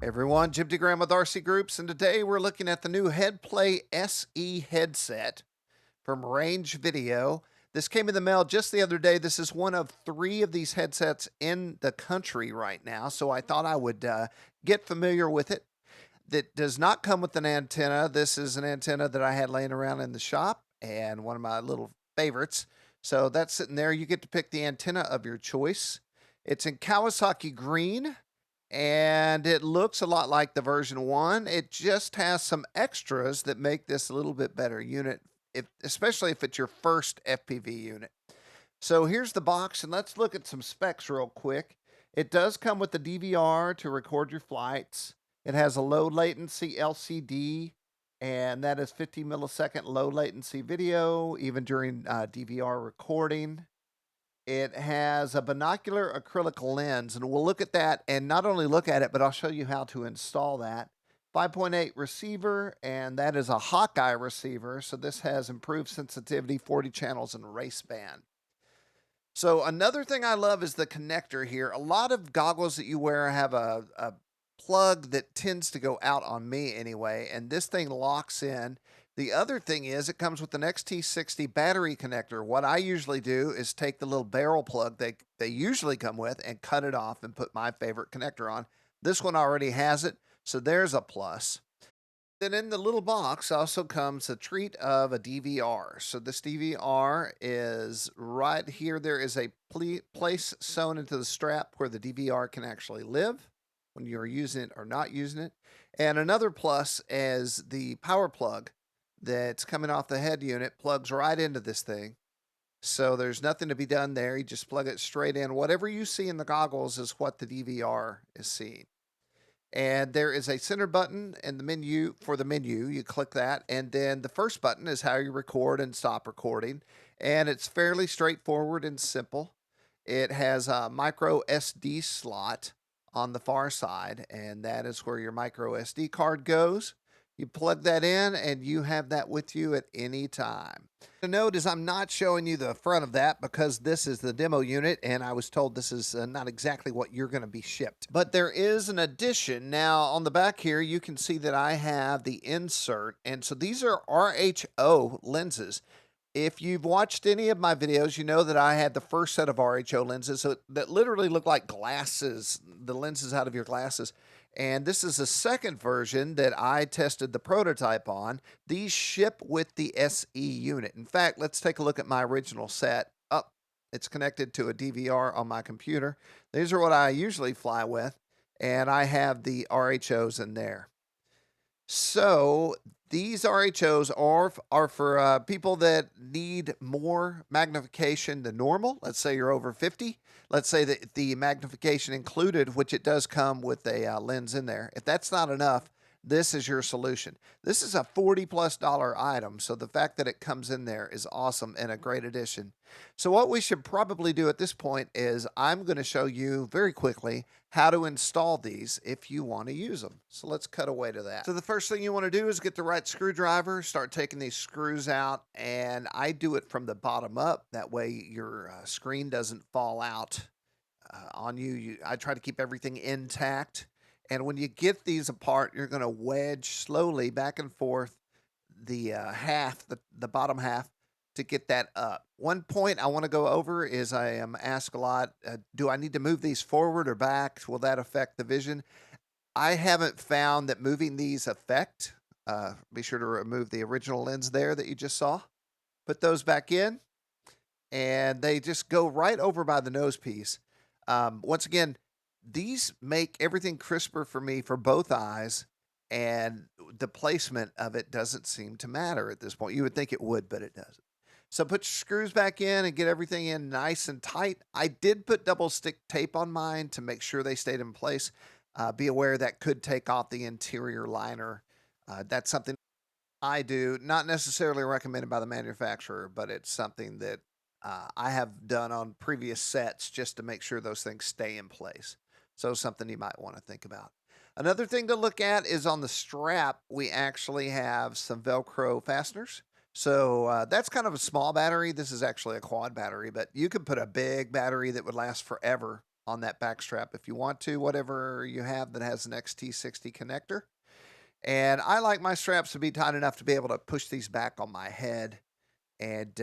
Everyone, Jim DeGram with RCGroups, and today we're looking at the new Headplay SE headset from Range Video. This came in the mail just the other day. This is one of 3 of these headsets in the country right now, so I thought I would get familiar with it. That does not come with an antenna. This is an antenna that I had laying around in the shop and one of my little favorites. So that's sitting there. You get to pick the antenna of your choice. It's in Kawasaki green, and it looks a lot like the version 1. It just has some extras that make this a little bit better unit, especially if it's your first FPV unit. So here's the box, and let's look at some specs real quick. It does come with the DVR to record your flights. It has a low latency LCD, and that is 50 millisecond low latency video, even during DVR recording. It has a binocular acrylic lens, and we'll look at that, and not only look at it, but I'll show you how to install that. 5.8 receiver, and that is a Hawkeye receiver, so this has improved sensitivity, 40 channels, and race band. So another thing I love is the connector here. A lot of goggles that you wear have a plug that tends to go out, on me anyway, and this thing locks in. The other thing is it comes with an XT60 battery connector. What I usually do is take the little barrel plug they usually come with and cut it off and put my favorite connector on. This one already has it, so there's a plus. Then in the little box also comes a treat of a DVR. So this DVR is right here. There is a place sewn into the strap where the DVR can actually live when you're using it or not using it. And another plus is the power plug that's coming off the head unit plugs right into this thing. So there's nothing to be done there. You just plug it straight in. Whatever you see in the goggles is what the DVR is seeing. And there is a center button in the menu for the menu. You click that, and then the first button is how you record and stop recording. And it's fairly straightforward and simple. It has a micro SD slot on the far side, and that is where your micro SD card goes. You plug that in, and you have that with you at any time. The note is I'm not showing you the front of that because this is the demo unit, and I was told this is not exactly what you're going to be shipped. But there is an addition. Now, on the back here, you can see that I have the insert, and so these are RHO lenses. If you've watched any of my videos, you know that I had the first set of RHO lenses that literally look like glasses, the lenses out of your glasses. And this is the second version that I tested the prototype on. These ship with the SE unit. In fact, let's take a look at my original set. Oh, it's connected to a DVR on my computer. These are what I usually fly with, and I have the RHOs in there. So these RHOs are for people that need more magnification than normal. Let's say you're over 50. Let's say that the magnification included, which it does come with a lens in there. If that's not enough, this is your solution. This is a $40+ item, so the fact that it comes in there is awesome and a great addition. So what we should probably do at this point is I'm going to show you very quickly how to install these if you want to use them. So let's cut away to that. So the first thing you want to do is get the right screwdriver, start taking these screws out, and I do it from the bottom up. That way your screen doesn't fall out on you. I try to keep everything intact. And when you get these apart, you're going to wedge slowly back and forth the the bottom half to get that up. One point I want to go over is I am asked a lot, do I need to move these forward or back? Will that affect the vision? I haven't found that moving these affect. Be sure to remove the original lens there that you just saw. Put those back in, and they just go right over by the nose piece. Once again, these make everything crisper for me for both eyes, and the placement of it doesn't seem to matter at this point. You would think it would, but it doesn't. So put your screws back in and get everything in nice and tight. I did put double stick tape on mine to make sure they stayed in place. Be aware that could take off the interior liner. That's something I do, not necessarily recommended by the manufacturer, but it's something that I have done on previous sets just to make sure those things stay in place. So something you might want to think about. Another thing to look at is on the strap, we actually have some Velcro fasteners. So that's kind of a small battery. This is actually a quad battery, but you could put a big battery that would last forever on that back strap if you want to, whatever you have that has an XT60 connector. And I like my straps to be tight enough to be able to push these back on my head and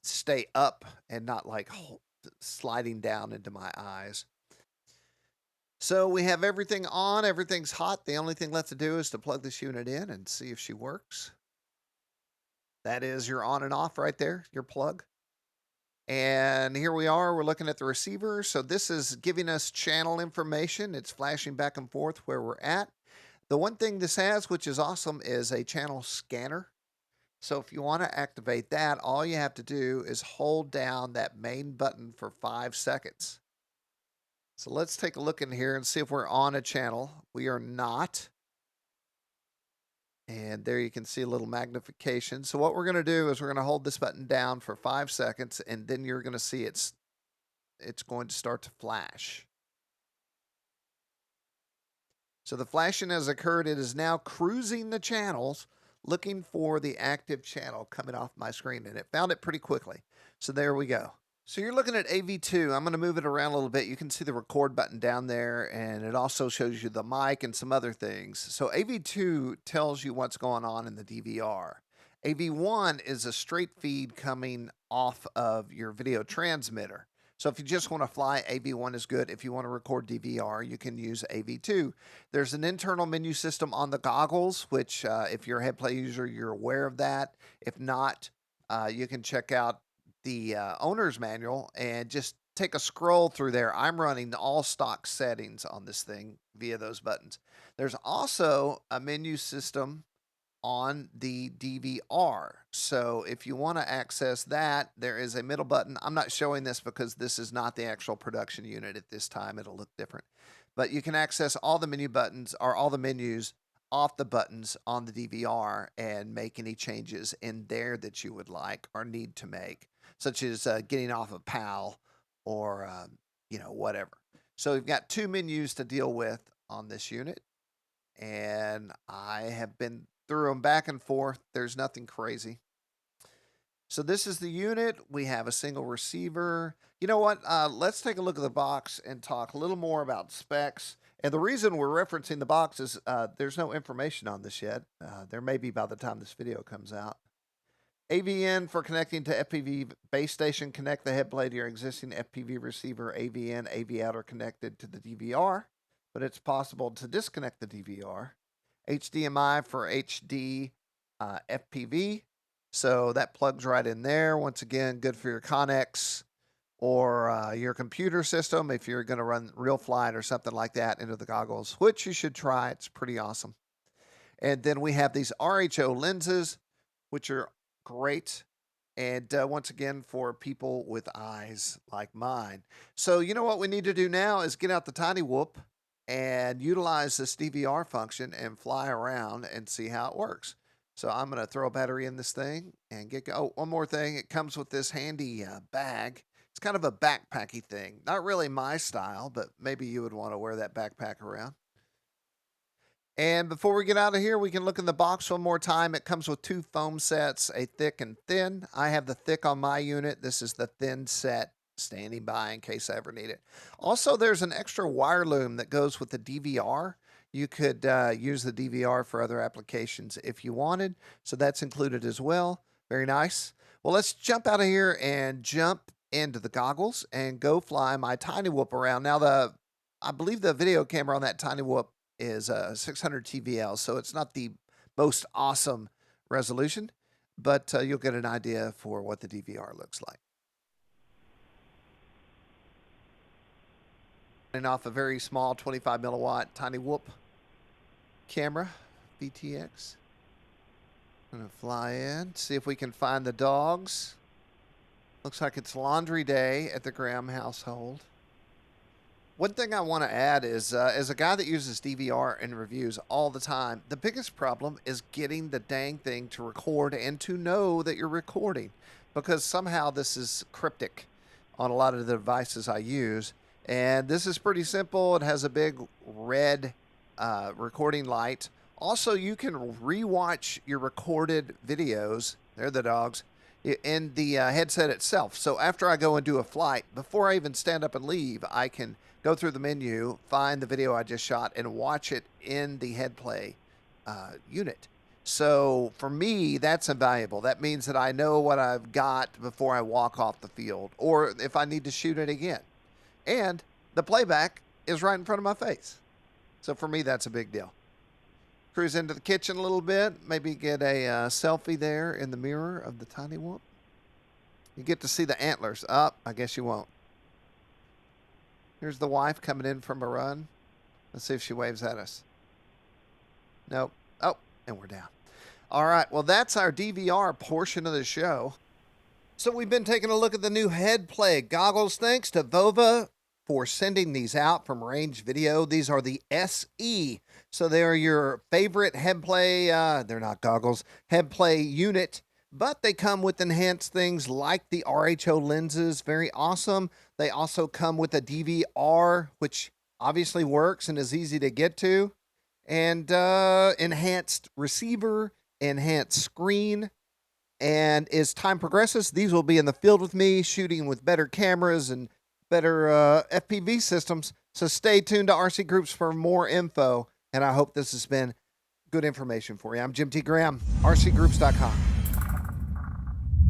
stay up and not like sliding down into my eyes. So we have everything on, everything's hot. The only thing left to do is to plug this unit in and see if she works. That is your on and off right there, your plug. And here we are, we're looking at the receiver. So this is giving us channel information. It's flashing back and forth where we're at. The one thing this has, which is awesome, is a channel scanner. So if you want to activate that, all you have to do is hold down that main button for 5 seconds. So let's take a look in here and see if we're on a channel. We are not. And there you can see a little magnification. So what we're going to do is we're going to hold this button down for 5 seconds, and then you're going to see it's going to start to flash. So the flashing has occurred. It is now cruising the channels, looking for the active channel coming off my screen, and it found it pretty quickly. So there we go. So you're looking at AV2. I'm going to move it around a little bit. You can see the record button down there, and it also shows you the mic and some other things. So AV2 tells you what's going on in the DVR. AV1 is a straight feed coming off of your video transmitter. So if you just want to fly, AV1 is good. If you want to record DVR, you can use AV2. There's an internal menu system on the goggles, which if you're a Headplay user, you're aware of that. If not, you can check out the owner's manual and just take a scroll through there. I'm running all stock settings on this thing via those buttons. There's also a menu system on the DVR. So if you want to access that, there is a middle button. I'm not showing this because this is not the actual production unit at this time. It'll look different. But you can access all the menu buttons or all the menus off the buttons on the DVR and make any changes in there that you would like or need to make, such as getting off of PAL or, whatever. So we've got 2 menus to deal with on this unit, and I have been through them back and forth. There's nothing crazy. So this is the unit. We have a single receiver. You know what? Let's take a look at the box and talk a little more about specs. And the reason we're referencing the box is there's no information on this yet. There may be by the time this video comes out. AVN for connecting to FPV base station. Connect the head blade to your existing FPV receiver. AVN, AV out are connected to the DVR, but it's possible to disconnect the DVR. HDMI for HD FPV. So that plugs right in there. Once again, good for your Connex or your computer system if you're going to run real flight or something like that into the goggles, which you should try. It's pretty awesome. And then we have these RHO lenses, which are great. And once again, for people with eyes like mine. So you know what we need to do now is get out the tiny whoop and utilize this DVR function and fly around and see how it works. So I'm going to throw a battery in this thing and get go. Oh, one more thing. It comes with this handy bag. It's kind of a backpacky thing. Not really my style, but maybe you would want to wear that backpack around. And before we get out of here, we can look in the box one more time. It comes with 2 foam sets, a thick and thin. I have the thick on my unit. This is the thin set standing by in case I ever need it. Also, there's an extra wire loom that goes with the DVR. You could use the DVR for other applications if you wanted. So that's included as well. Very nice. Well, let's jump out of here and jump into the goggles and go fly my tiny whoop around. Now, I believe the video camera on that tiny whoop is 600 TVL, so it's not the most awesome resolution, but you'll get an idea for what the DVR looks like. And off a very small 25 milliwatt tiny whoop camera, VTX. I'm gonna fly in, see if we can find the dogs. Looks like it's laundry day at the Graham household. One thing I want to add is, as a guy that uses DVR in reviews all the time, the biggest problem is getting the dang thing to record and to know that you're recording, because somehow this is cryptic on a lot of the devices I use. And this is pretty simple. It has a big red recording light. Also, you can rewatch your recorded videos. They're the dogs. in the headset itself. So after I go and do a flight, before I even stand up and leave, I can go through the menu, find the video I just shot, and watch it in the Headplay unit. So for me, that's invaluable. That means that I know what I've got before I walk off the field, or if I need to shoot it again. And the playback is right in front of my face. So for me, that's a big deal. Cruise into the kitchen a little bit, maybe get a selfie there in the mirror of the tiny whoop. You get to see the antlers. Up, I guess you won't. Here's the wife coming in from a run. Let's see if she waves at us. Nope. Oh, and we're down. All right, well, that's our DVR portion of the show. So we've been taking a look at the new Headplay goggles. Thanks to Vova for sending these out from Range Video. These are the SE. So they're your favorite Headplay, they're not goggles, Headplay unit, but they come with enhanced things like the RHO lenses. Very awesome. They also come with a DVR, which obviously works and is easy to get to, and enhanced receiver, enhanced screen. And as time progresses, these will be in the field with me, shooting with better cameras and better FPV systems. So stay tuned to RCGroups for more info. And I hope this has been good information for you. I'm Jim T. Graham, RCGroups.com.